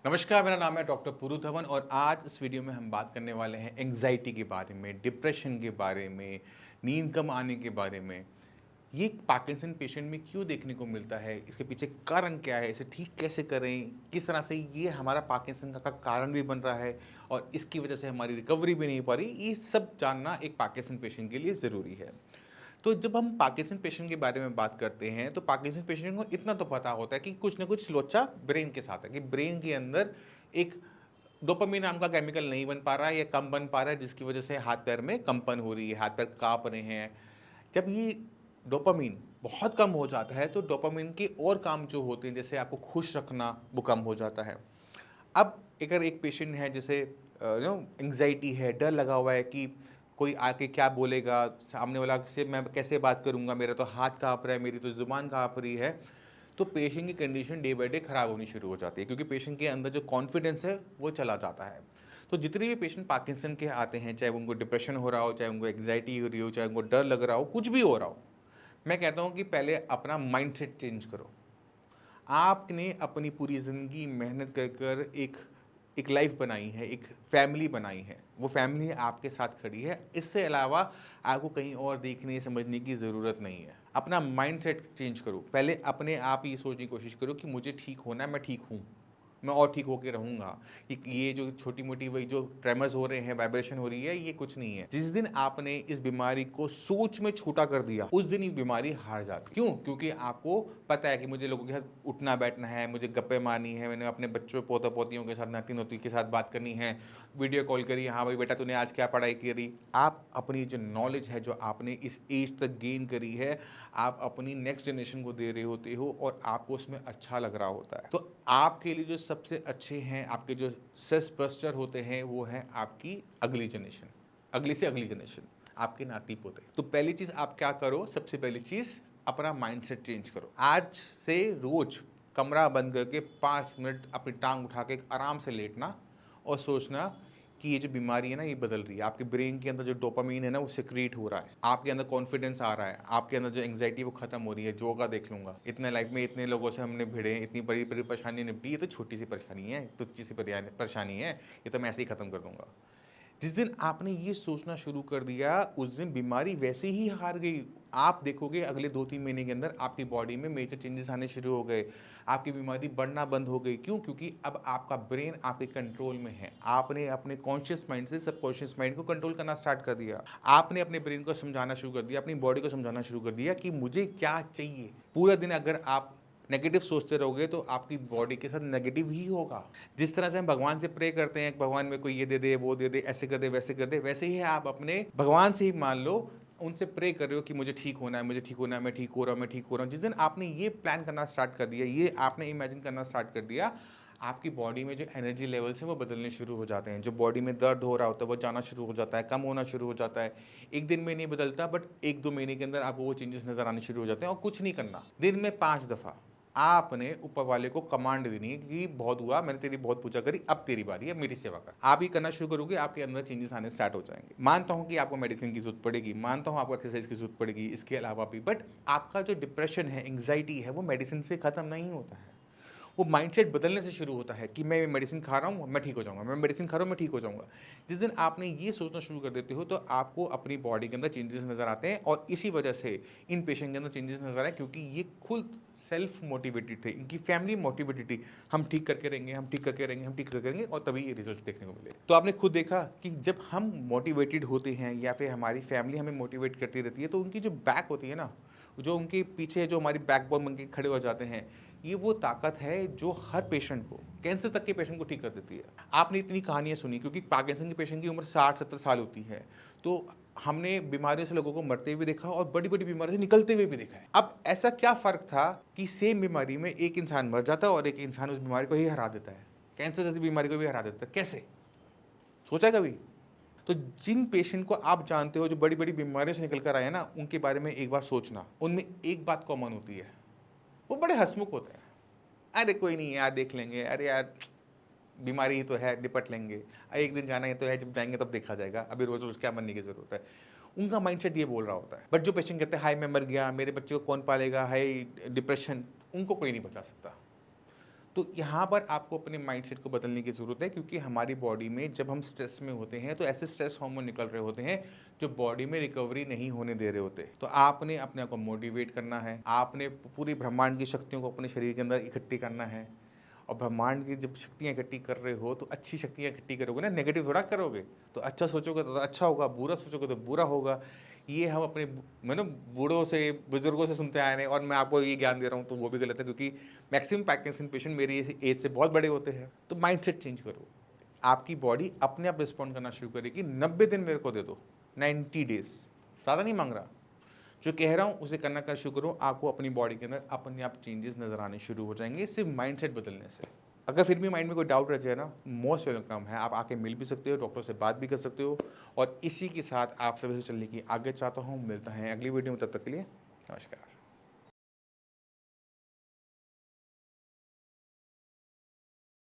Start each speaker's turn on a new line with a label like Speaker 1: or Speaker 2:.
Speaker 1: नमस्कार, मेरा नाम है डॉक्टर पुरु धवन और आज इस वीडियो में हम बात करने वाले हैं एंग्जाइटी के बारे में, डिप्रेशन के बारे में, नींद कम आने के बारे में। ये पार्किंसन पेशेंट में क्यों देखने को मिलता है? इसके पीछे कारण क्या है? इसे ठीक कैसे करें? किस तरह से ये हमारा पार्किंसन का कारण भी बन रहा है और इसकी वजह से हमारी रिकवरी भी नहीं हो पा रही? ये सब जानना एक पार्किंसन पेशेंट के लिए ज़रूरी है। तो जब हम पार्किंसन पेशेंट के बारे में बात करते हैं तो पार्किंसन पेशेंट को इतना तो पता होता है कि कुछ ना कुछ लोचा ब्रेन के साथ है कि ब्रेन के अंदर एक डोपामिन नाम का केमिकल नहीं बन पा रहा है या कम बन पा रहा है, जिसकी वजह से हाथ पैर में कंपन हो रही है, हाथ पैर कांप रहे हैं। जब ये डोपामिन बहुत कम हो जाता है तो डोपामिन के और काम जो होते हैं, जैसे आपको खुश रखना, वो कम हो जाता है। अब अगर एक पेशेंट है जैसे एंग्जाइटी है, डर लगा हुआ है कि कोई आके क्या बोलेगा, सामने वाला से मैं कैसे बात करूंगा, मेरा तो हाथ काँप रहा है, मेरी तो ज़ुबान काँप रही है, तो पेशेंट की कंडीशन डे बाय डे खराब होनी शुरू हो जाती है क्योंकि पेशेंट के अंदर जो कॉन्फिडेंस है वो चला जाता है। तो जितने भी पेशेंट पार्किंसन के आते हैं, चाहे उनको डिप्रेशन हो रहा हो, चाहे उनको एंग्जाइटी हो रही हो, चाहे उनको डर लग रहा हो, कुछ भी हो रहा हो, मैं कहता हूँ कि पहले अपना माइंडसेट चेंज करो। आपने अपनी पूरी ज़िंदगी मेहनत कर कर एक लाइफ बनाई है, एक फैमिली बनाई है, वो फैमिली आपके साथ खड़ी है। इससे अलावा आपको कहीं और देखने समझने की ज़रूरत नहीं है। अपना माइंडसेट चेंज करो। पहले अपने आप ये सोचने की कोशिश करो कि मुझे ठीक होना है, मैं ठीक हूँ, मैं और ठीक होके रहूँगा। कि ये जो छोटी-मोटी वही जो ट्रेमर्स हो रहे हैं, वाइब्रेशन हो रही है, ये कुछ नहीं है। जिस दिन आपने इस बीमारी को सोच में छोटा कर दिया, उस दिन ये बीमारी हार जाती। क्यों? क्योंकि आपको पता है कि मुझे लोगों के साथ उठना-बैठना है, मुझे गप्पे मारनी है, मैंने अपने बच्चों, पोता-पोतियों के साथ, नाती-नाती के साथ बात करनी है, वीडियो कॉल करी, हाँ भाई बेटा तूने आज क्या पढ़ाई करी? आप अपनी जो नॉलेज है, जो आपने इस एज तक गेन करी है, आप अपनी नेक्स्ट जनरेशन को दे रहे होते हो और आपको उसमें अच्छा लग रहा होता है। तो आपके लिए जो सबसे अच्छे हैं, आपके जो सेल्फ-बस्टर होते हैं, वो हैं आपकी अगली जनरेशन, अगली से अगली जनरेशन, आपके नाती-पोते। तो पहली चीज़ आप क्या करो, सबसे पहली चीज़ अपना माइंडसेट चेंज करो। आज से रोज़ कमरा बंद करके 5 मिनट अपनी टाँग उठा के आराम से लेटना और सोचना कि ये जो बीमारी है ना, ये बदल रही है। आपके ब्रेन के अंदर जो डोपामाइन है ना, वो सिक्रीट हो रहा है। आपके अंदर कॉन्फिडेंस आ रहा है। आपके अंदर जो एंग्जायटी है वो खत्म हो रही है। जो होगा देख लूँगा। इतने लाइफ में इतने लोगों से हमने भिड़े, इतनी बड़ी-बड़ी परेशानी निपटी, ये तो छोटी-सी परेशानी है, तुच्छ-सी परेशानी है, ये तो मैं ऐसे ही खत्म कर दूँगा। जिस दिन आपने ये सोचना शुरू कर दिया, उस दिन बीमारी वैसे ही हार गई। आप देखोगे अगले 2-3 महीने के अंदर आपकी बॉडी में मेजर चेंजेस आने शुरू हो गए। आपकी बीमारी बढ़ना बंद हो गई। क्यों? क्योंकि अब आपका ब्रेन आपके कंट्रोल में है। आपने अपने कॉन्शियस माइंड से सबकॉन्शियस माइंड को कंट्रोल करना स्टार्ट कर दिया। आपने अपने ब्रेन को समझाना शुरू कर दिया, अपनी बॉडी को समझाना शुरू कर दिया कि मुझे क्या चाहिए। पूरा दिन अगर आप नेगेटिव सोचते रहोगे तो आपकी बॉडी के साथ नेगेटिव ही होगा। जिस तरह से हम भगवान से प्रे करते हैं, भगवान मेरे को ये दे दे, वो दे दे, ऐसे कर दे, वैसे कर दे, वैसे ही आप अपने भगवान से ही मान लो, उनसे प्रे कर रहे हो कि मुझे ठीक होना है, मुझे ठीक होना है, मैं ठीक हो रहा हूँ, मैं ठीक हो रहा हूँ। जिस दिन आपने ये प्लान करना स्टार्ट कर दिया, ये आपने इमेजिन करना स्टार्ट कर दिया, आपकी बॉडी में जो एनर्जी लेवल्स हैं वो बदलने शुरू हो जाते हैं। जो बॉडी में दर्द हो रहा होता है वो जाना शुरू हो जाता है, कम होना शुरू हो जाता है। एक दिन में नहीं बदलता, बट 1-2 महीने के अंदर आपको वो चेंजेस नज़र आने शुरू हो जाते हैं। और कुछ नहीं करना, दिन में 5 दफ़ा आपने ऊपर वाले को कमांड देनी है कि बहुत हुआ, मैंने तेरी बहुत पूजा करी, अब तेरी बारी है, मेरी सेवा कर। आप ये करना शुरू करोगे, आपके अंदर चेंजेस आने स्टार्ट हो जाएंगे। मानता हूँ कि आपको मेडिसिन की जरूरत पड़ेगी, मानता हूँ आपको एक्सरसाइज की जरूरत पड़ेगी, इसके अलावा भी, बट आपका जो डिप्रेशन है, एंग्जाइटी है, वो मेडिसिन से खत्म नहीं होता है। वो माइंडसेट बदलने से शुरू होता है कि मैं मेडिसिन खा रहा हूँ, मैं ठीक हो जाऊँगा, मैं मेडिसिन खा रहा हूँ, मैं ठीक हो जाऊँगा। जिस दिन आपने ये सोचना शुरू कर देते हो तो आपको अपनी बॉडी के अंदर चेंजेस नज़र आते हैं और इसी वजह से इन पेशेंट के अंदर चेंजेस नज़र आए, क्योंकि ये खुद सेल्फ मोटिवेटेड थे, इनकी फैमिली मोटिवेटेड थी। हम ठीक करके रहेंगे, हम ठीक करके रहेंगे, हम ठीक करके रहेंगे और तभी ये रिजल्ट देखने को मिले। तो आपने खुद देखा कि जब हम मोटिवेटेड होते हैं या फिर हमारी फैमिली हमें मोटिवेट करती रहती है, तो उनकी जो बैक होती है ना, जो उनके पीछे जो हमारी बैकबोन बन के खड़े हो जाते हैं, ये वो ताकत है जो हर पेशेंट को, कैंसर तक के पेशेंट को ठीक कर देती है। आपने इतनी कहानियाँ सुनी क्योंकि पार्किंसन के पेशेंट की उम्र 60-70 साल होती है। तो हमने बीमारियों से लोगों को मरते हुए देखा और बड़ी-बड़ी बीमारियों से निकलते हुए भी देखा है। अब ऐसा क्या फ़र्क था कि सेम बीमारी में एक इंसान मर जाता है और एक इंसान उस बीमारी को ही हरा देता है। कैंसर जैसी बीमारी को भी हरा देता है। कैसे? सोचा है कभी? तो जिन पेशेंट को आप जानते हो जो बड़ी-बड़ी बीमारियों से निकल कर आए हैं ना, उनके बारे में एक बार सोचना। उनमें एक बात कॉमन होती है, वो बड़े हँसमुख होते हैं। अरे कोई नहीं यार, देख लेंगे, अरे यार बीमारी ही तो है, निपट लेंगे, एक दिन जाना ही तो है, जब जाएँगे तब देखा जाएगा, अभी रोज़-रोज़ क्या मरने की ज़रूरत है। उनका माइंडसेट ये बोल रहा होता है। बट जो पेशेंट कहते हैं हाय मैं मर गया, मेरे बच्चे को कौन पालेगा, हाय डिप्रेशन, उनको कोई नहीं बचा सकता। तो यहाँ पर आपको अपने माइंडसेट को बदलने की ज़रूरत है, क्योंकि हमारी बॉडी में जब हम स्ट्रेस में होते हैं तो ऐसे स्ट्रेस हार्मोन निकल रहे होते हैं जो बॉडी में रिकवरी नहीं होने दे रहे होते। तो आपने अपने आप को मोटिवेट करना है, आपने पूरी ब्रह्मांड की शक्तियों को अपने शरीर के अंदर इकट्ठी करना है। और ब्रह्मांड की जब शक्तियाँ इकट्ठी कर रहे हो तो अच्छी शक्तियाँ इकट्ठी करोगे ना, नेगेटिव थोड़ा करोगे। तो अच्छा सोचोगे तो अच्छा होगा, बुरा सोचोगे तो बुरा होगा। ये हम अपने बूढ़ों से, बुजुर्गों से सुनते आए हैं, और मैं आपको ये ज्ञान दे रहा हूँ तो वो भी गलत है, क्योंकि मैक्सिमम पार्किंसन पेशेंट मेरी एज से बहुत बड़े होते हैं। तो माइंडसेट चेंज करो, आपकी बॉडी अपने आप रिस्पॉन्ड करना शुरू करेगी। 90 दिन मेरे को दे दो, 90 डेज, ज़्यादा नहीं मांग रहा। जो कह रहा हूँ उसे करना कर शुरू करो, आपको अपनी बॉडी के अंदर अपने आप चेंजेस नजर आने शुरू हो जाएंगे सिर्फ माइंडसेट बदलने से। अगर फिर भी माइंड में कोई डाउट रह जाए ना, मोस्ट वेलकम है, आप आके मिल भी सकते हो, डॉक्टर से बात भी कर सकते हो। और इसी के साथ आप सभी से चलने की आगे चाहता हूँ। मिलता है अगली वीडियो में, तब तक के लिए नमस्कार।